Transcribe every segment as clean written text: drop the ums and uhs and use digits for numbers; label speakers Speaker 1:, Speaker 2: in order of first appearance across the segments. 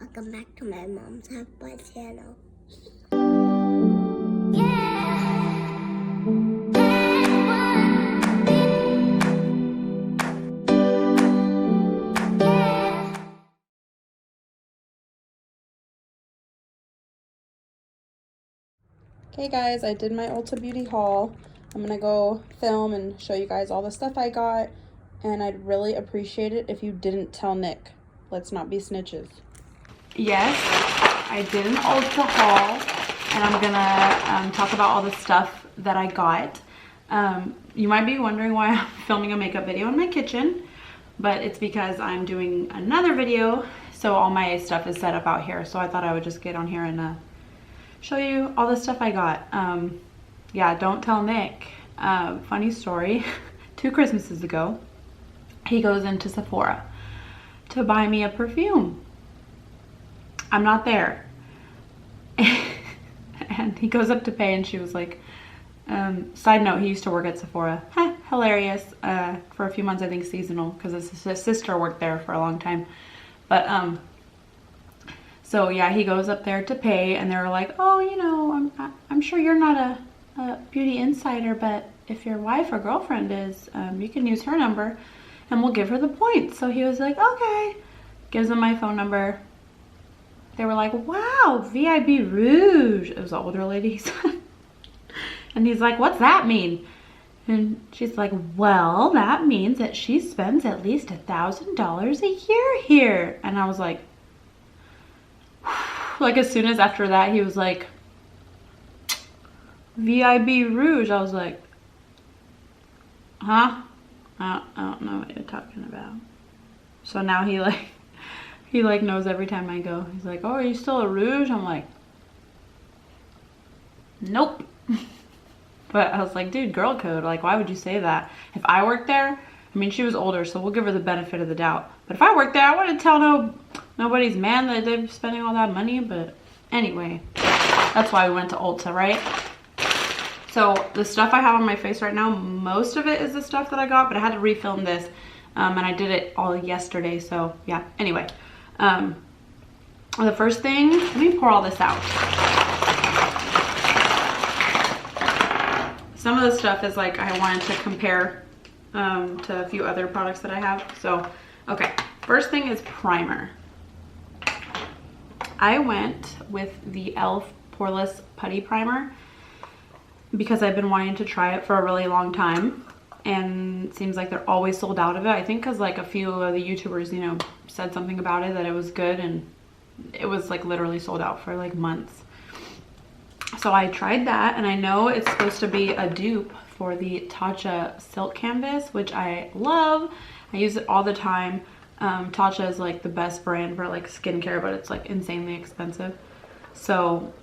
Speaker 1: Welcome back to my mom's Half-By channel.
Speaker 2: Okay guys, I did my Ulta Beauty haul. I'm gonna go film and show you guys all the stuff I got, and I'd really appreciate it if you didn't tell Nick. Let's not be snitches. Yes, I did an Ulta haul, and I'm gonna talk about all the stuff that I got. You might be wondering why I'm filming a makeup video in my kitchen, but it's because I'm doing another video, so all my stuff is set up out here. So I thought I would just get on here and show you all the stuff I got. Yeah, don't tell Nick. Funny story, 2 Christmases ago, he goes into Sephora to buy me a perfume. I'm not there. And he goes up to pay and she was like, side note, he used to work at Sephora. Hilarious. For a few months, I think seasonal, because his sister worked there for a long time. But so yeah, he goes up there to pay, and they were like, oh, you know, I'm sure you're not a beauty insider, but if your wife or girlfriend is, you can use her number and we'll give her the points. So he was like, okay, gives them my phone number. They were like, wow, VIB Rouge. It was an older lady. And he's like, what's that mean? And she's like, well, that means that she spends at least $1,000 a year here. And I was like as soon as after that, he was like, VIB Rouge. I was like, huh? I don't know what you're talking about. So now he knows every time I go. He's like, oh, are you still a Rouge? I'm like, nope. But I was like, dude, girl code. Like, why would you say that? If I worked there, I mean, she was older, so we'll give her the benefit of the doubt. But if I worked there, I wouldn't tell nobody's man that they're spending all that money. But anyway, that's why we went to Ulta, right? So the stuff I have on my face right now, most of it is the stuff that I got, but I had to refilm this, and I did it all yesterday. So yeah, anyway, the first thing, let me pour all this out. Some of the stuff is like I wanted to compare to a few other products that I have. So, okay, first thing is primer. I went with the e.l.f. poreless putty primer because I've been wanting to try it for a really long time, and it seems like they're always sold out of it. I think because like a few of the YouTubers, you know, said something about it, that it was good, and it was like literally sold out for like months. So I tried that, and I know it's supposed to be a dupe for the Tatcha silk canvas, which I love. I use it all the time. Tatcha is like the best brand for like skincare, but it's like insanely expensive. So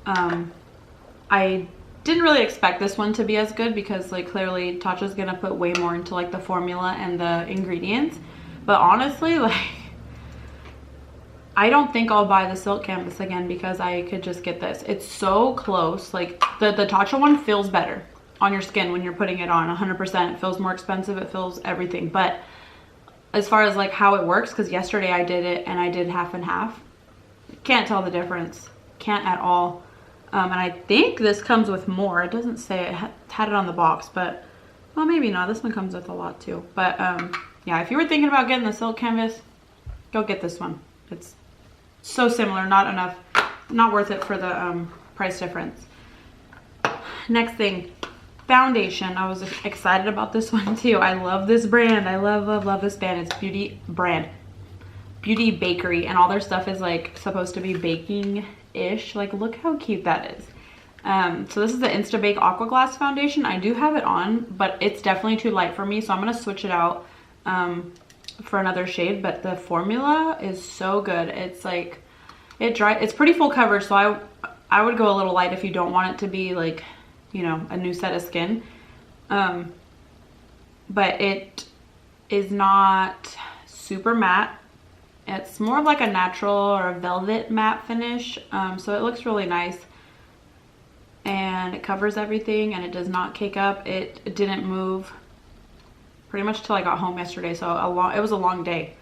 Speaker 2: I didn't really expect this one to be as good, because like clearly Tatcha's gonna put way more into like the formula and the ingredients. But honestly, like, I don't think I'll buy the silk canvas again, because I could just get this. It's so close. Like the Tatcha one feels better on your skin when you're putting it on 100%. It feels more expensive. It feels everything. But as far as like how it works, because yesterday I did it and I did half and half. Can't tell the difference. Can't at all. And I think this comes with more. It doesn't say it had it on the box, but well, maybe not. This one comes with a lot too. But yeah, if you were thinking about getting the silk canvas, go get this one. It's so similar, not worth it for the price difference. Next thing, foundation. I was excited about this one too. I love this brand. I love this brand. It's Beauty Bakerie, and all their stuff is like supposed to be baking-ish. Like, look how cute that is. So this is the Instabake Aqua Glass foundation. I do have it on, but it's definitely too light for me, so I'm gonna switch it out for another shade. But the formula is so good. It's like it's pretty full coverage, so I would go a little light if you don't want it to be like, you know, a new set of skin. But it is not super matte. It's more of like a natural or a velvet matte finish, so it looks really nice, and it covers everything, and it does not cake up. It didn't move pretty much till I got home yesterday, so it was a long day.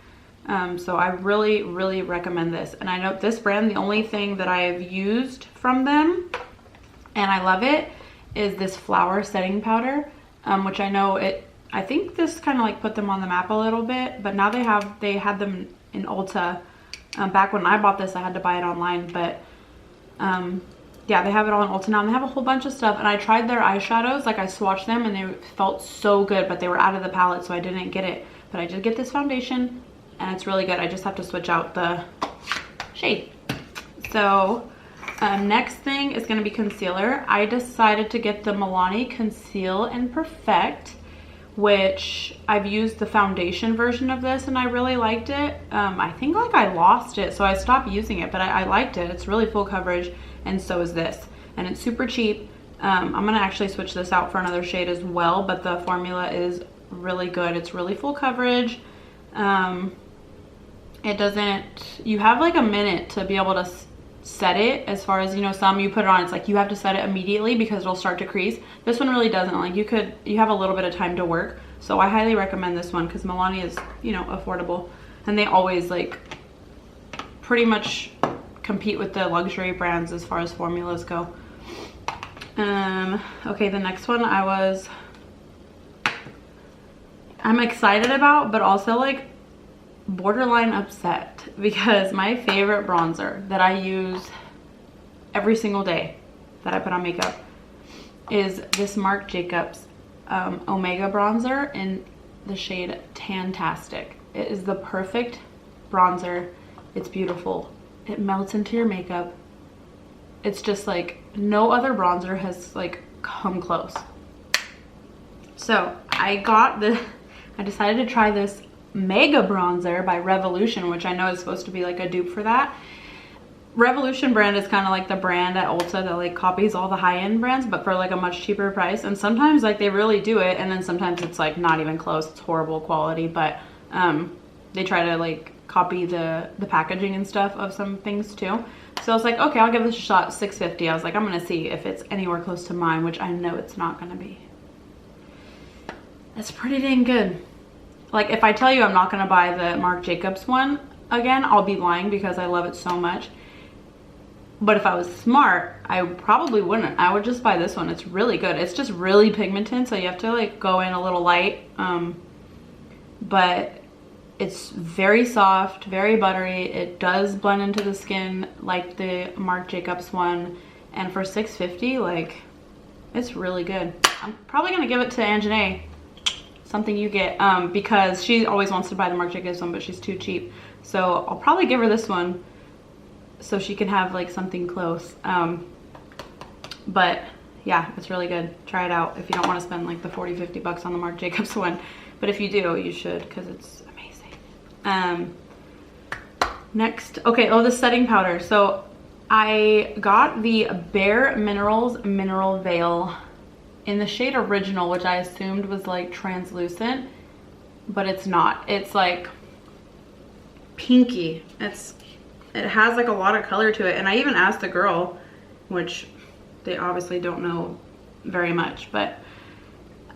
Speaker 2: So I really, really recommend this. And I know this brand, the only thing that I've used from them, and I love it, is this flower setting powder, which I know I think this kind of like put them on the map a little bit, but now they had them in Ulta. Back when I bought this, I had to buy it online, but yeah, they have it all in Ulta now, and they have a whole bunch of stuff. And I tried their eyeshadows, like I swatched them and they felt so good, but they were out of the palette, so I didn't get it. But I did get this foundation, and it's really good. I just have to switch out the shade. So next thing is going to be concealer. I decided to get the Milani Conceal and Perfect, which I've used the foundation version of this and I really liked it. I think like I lost it, so I stopped using it, but I liked it. It's really full coverage, and so is this. And it's super cheap. I'm going to actually switch this out for another shade as well, but the formula is really good. It's really full coverage. It doesn't, you have like a minute to be able to set it, as far as, you know, some you put it on, it's like you have to set it immediately because it'll start to crease. This one really doesn't. Like you have a little bit of time to work. So I highly recommend this one because Milani is, you know, affordable, and they always like pretty much compete with the luxury brands as far as formulas go. Okay, the next one I'm excited about, but also like borderline upset, because my favorite bronzer that I use every single day that I put on makeup is this Marc Jacobs Omega bronzer in the shade Tantastic. It is the perfect bronzer. It's beautiful. It melts into your makeup. It's just like no other bronzer has like come close. So I decided to try this Mega Bronzer by Revolution, which I know is supposed to be like a dupe for that. Revolution brand is kind of like the brand at Ulta that like copies all the high-end brands, but for like a much cheaper price. And sometimes like they really do it, and then sometimes it's like not even close. It's horrible quality, but they try to like copy the packaging and stuff of some things too. So I was like, okay, I'll give this a shot. $6.50. I was like, I'm gonna see if it's anywhere close to mine, which I know it's not gonna be. It's pretty dang good. Like, if I tell you I'm not gonna buy the Marc Jacobs one again, I'll be lying because I love it so much. But if I was smart, I probably wouldn't. I would just buy this one. It's really good. It's just really pigmented, so you have to like go in a little light. But it's very soft, very buttery. It does blend into the skin like the Marc Jacobs one. And for $6.50, like, it's really good. I'm probably gonna give it to Anjanae. Something you get, because she always wants to buy the Marc Jacobs one, but she's too cheap. So I'll probably give her this one so she can have like something close. But yeah, it's really good. Try it out if you don't want to spend like the 40-50 bucks on the Marc Jacobs one. But if you do, you should, because it's amazing. Next, okay, the setting powder. So I got the Bare Minerals Mineral Veil in the shade Original, which I assumed was like translucent, but it's not. It's like pinky. It has like a lot of color to it. And I even asked the girl, which they obviously don't know very much, but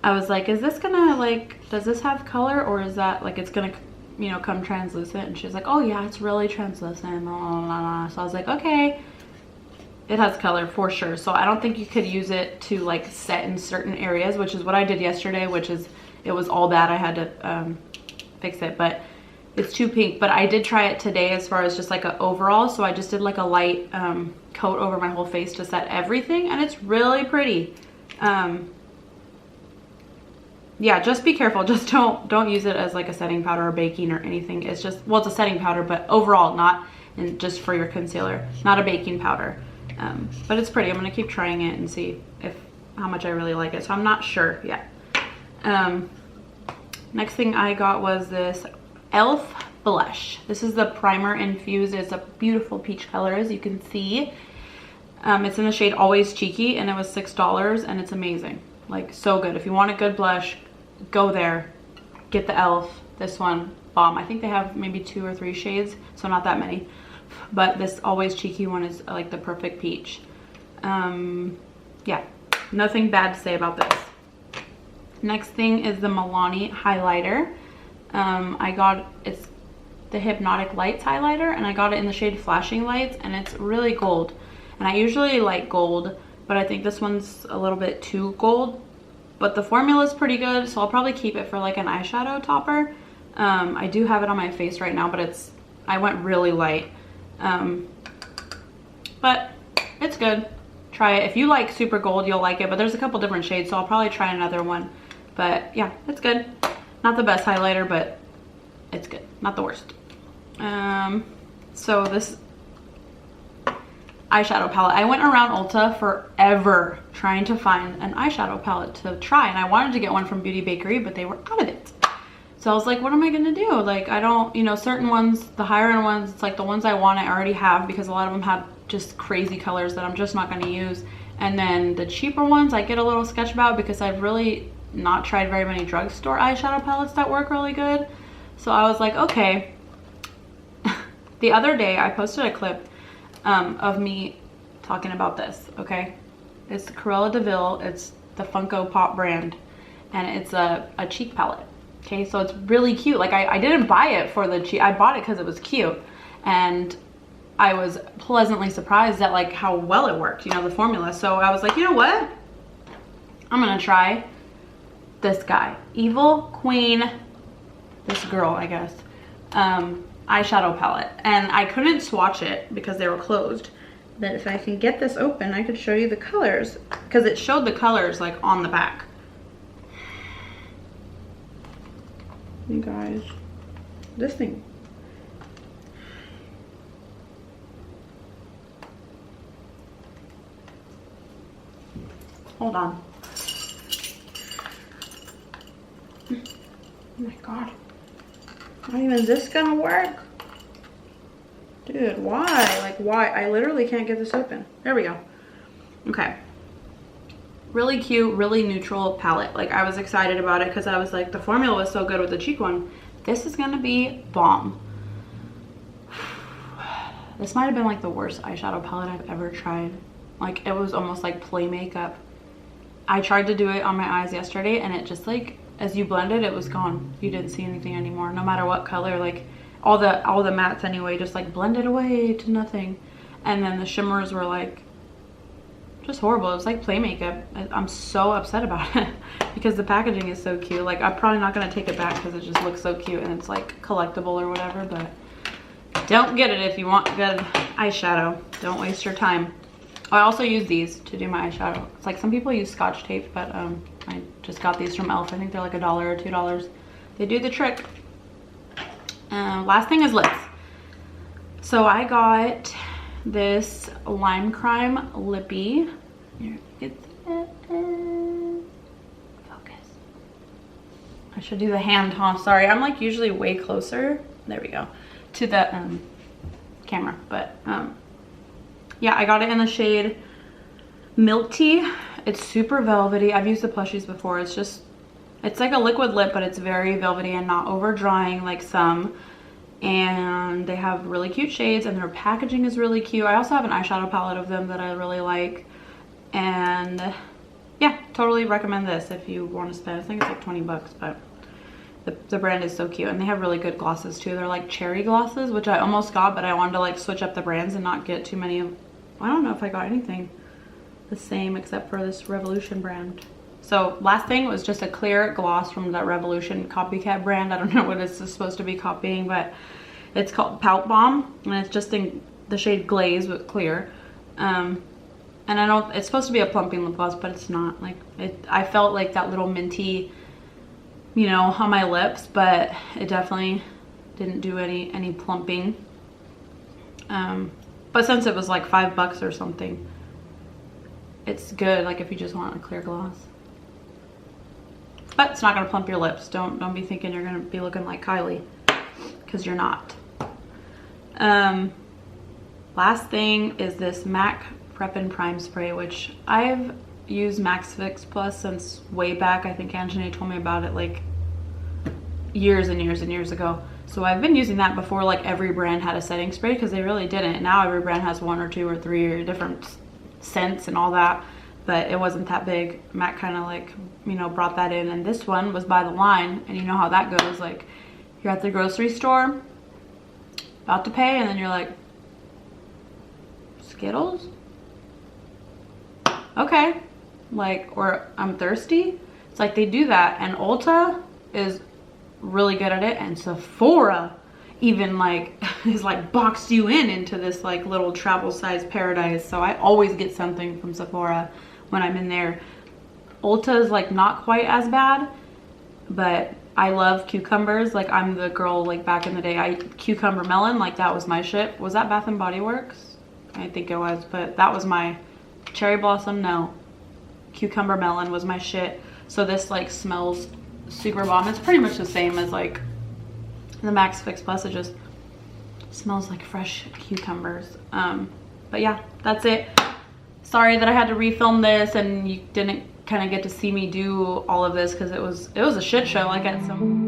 Speaker 2: I was like, is this gonna like, does this have color, or is that like it's gonna, you know, come translucent? And she's like, oh yeah, it's really translucent, blah, blah, blah. So I was like, okay. It has color for sure. So I don't think you could use it to like set in certain areas, which is what I did yesterday, which is, it was all bad. I had to fix it, but it's too pink. But I did try it today as far as just like an overall. So I just did like a light coat over my whole face to set everything, and it's really pretty. Yeah, just be careful. Just don't use it as like a setting powder or baking or anything. It's just, well, it's a setting powder, but overall, not and just for your concealer, not a baking powder. But it's pretty. I'm gonna keep trying it and see how much I really like it. So I'm not sure yet. Next thing I got was this e.l.f. blush. This is the primer infused. It's a beautiful peach color, as you can see. It's in the shade Always Cheeky, and it was $6, and it's amazing. Like, so good. If you want a good blush, go there. Get the e.l.f. This one, bomb. I think they have maybe 2 or 3 shades, so not that many. But this Always Cheeky one is like the perfect peach. Yeah, nothing bad to say about this. Next thing is the Milani highlighter. the Hypnotic Lights highlighter, and I got it in the shade Flashing Lights, and it's really gold. And I usually like gold, but I think this one's a little bit too gold. But the formula is pretty good, so I'll probably keep it for like an eyeshadow topper. I do have it on my face right now, but I went really light. But it's good. Try it. If you like super gold, you'll like it, but there's a couple different shades, so I'll probably try another one. But yeah, it's good. Not the best highlighter, but it's good. Not the worst. So this eyeshadow palette, I went around Ulta forever trying to find an eyeshadow palette to try, and I wanted to get one from Beauty Bakerie, but they were out of it. So I was like, what am I gonna do? Like, I don't, you know, certain ones, the higher end ones, it's like the ones I want I already have, because a lot of them have just crazy colors that I'm just not gonna use. And then the cheaper ones I get a little sketched about, because I've really not tried very many drugstore eyeshadow palettes that work really good. So I was like, okay. The other day I posted a clip of me talking about this, okay? It's Cruella de Vil, it's the Funko Pop brand, and it's a cheek palette. Okay, so it's really cute. Like, I didn't buy it for the cheek, I bought it because it was cute, and I was pleasantly surprised at like how well it worked, you know, the formula. So I was like, you know what? I'm gonna try this guy, Evil Queen, this girl, I guess, eyeshadow palette. And I couldn't swatch it because they were closed. But if I can get this open, I could show you the colors, because it showed the colors like on the back. You guys, this thing. Hold on. Oh my god. How even is this gonna work? Dude, why? Like, why? I literally can't get this open. There we go. Okay. Really cute, really neutral palette. Like, I was excited about it because I was like, the formula was so good with the cheek one. This is gonna be bomb. This might have been like the worst eyeshadow palette I've ever tried. Like, it was almost like play makeup. I tried to do it on my eyes yesterday, and it just like, as you blended, it was gone. You didn't see anything anymore, no matter what color. Like, all the mattes anyway just like blended away to nothing. And then the shimmers were like just horrible. It was like play makeup. I'm so upset about it because the packaging is so cute. Like, I'm probably not gonna take it back because it just looks so cute and it's like collectible or whatever. But don't get it if you want good eyeshadow. Don't waste your time. I also use these to do my eyeshadow. It's like some people use Scotch tape, but I just got these from Elf. I think they're like $1 or $2. They do the trick. Last thing is lips. So I got this Lime Crime lippy. Here, it's focus. I should do the hand, huh? Sorry, I'm like usually way closer. There we go, to the camera. But yeah, I got it in the shade Milk Tea. It's super velvety. I've used the plushies before. It's like a liquid lip, but it's very velvety and not over drying like some. And they have really cute shades, and their packaging is really cute. I also have an eyeshadow palette of them that I really like. And yeah, totally recommend this if you want to spend. I think it's like 20 bucks, but the brand is so cute. And they have really good glosses too. They're like cherry glosses, which I almost got, but I wanted to like switch up the brands and not get too many of, I don't know if I got anything the same except for this Revolution brand. So last thing was just a clear gloss from that Revolution copycat brand. I don't know what it's supposed to be copying, but it's called Pout Bomb, and it's just in the shade Glaze with clear. And I know it's supposed to be a plumping lip gloss, but it's not. Like, I felt like that little minty, you know, on my lips, but it definitely didn't do any plumping. But since it was like $5 or something, it's good. Like, if you just want a clear gloss. But it's not gonna plump your lips. Don't be thinking you're gonna be looking like Kylie, because you're not. Last thing is this MAC Prep and Prime Spray, which I've used Max Fix Plus since way back. I think Anthony told me about it like years and years and years ago. So I've been using that before like every brand had a setting spray, because they really didn't. Now every brand has 1 or 2 or 3 or different scents and all that. But it wasn't that big. MAC kind of like, you know, brought that in. And this one was by the line, and you know how that goes. Like, you're at the grocery store about to pay, and then you're like, Skittles? Okay. Like, or I'm thirsty. It's like they do that, and Ulta is really good at it, and Sephora even like is like boxed you into this like little travel size paradise. So I always get something from Sephora when I'm in there. Ulta is like not quite as bad, but I love cucumbers. Like I'm the girl like back in the day, cucumber melon, like that was my shit. Was that Bath and Body Works? I think it was, but that was my cherry blossom. No, cucumber melon was my shit. So this like smells super bomb. It's pretty much the same as like the Max Fix Plus. It just smells like fresh cucumbers. But yeah, that's it. Sorry that I had to refilm this and you didn't kind of get to see me do all of this because it was a shit show. I got some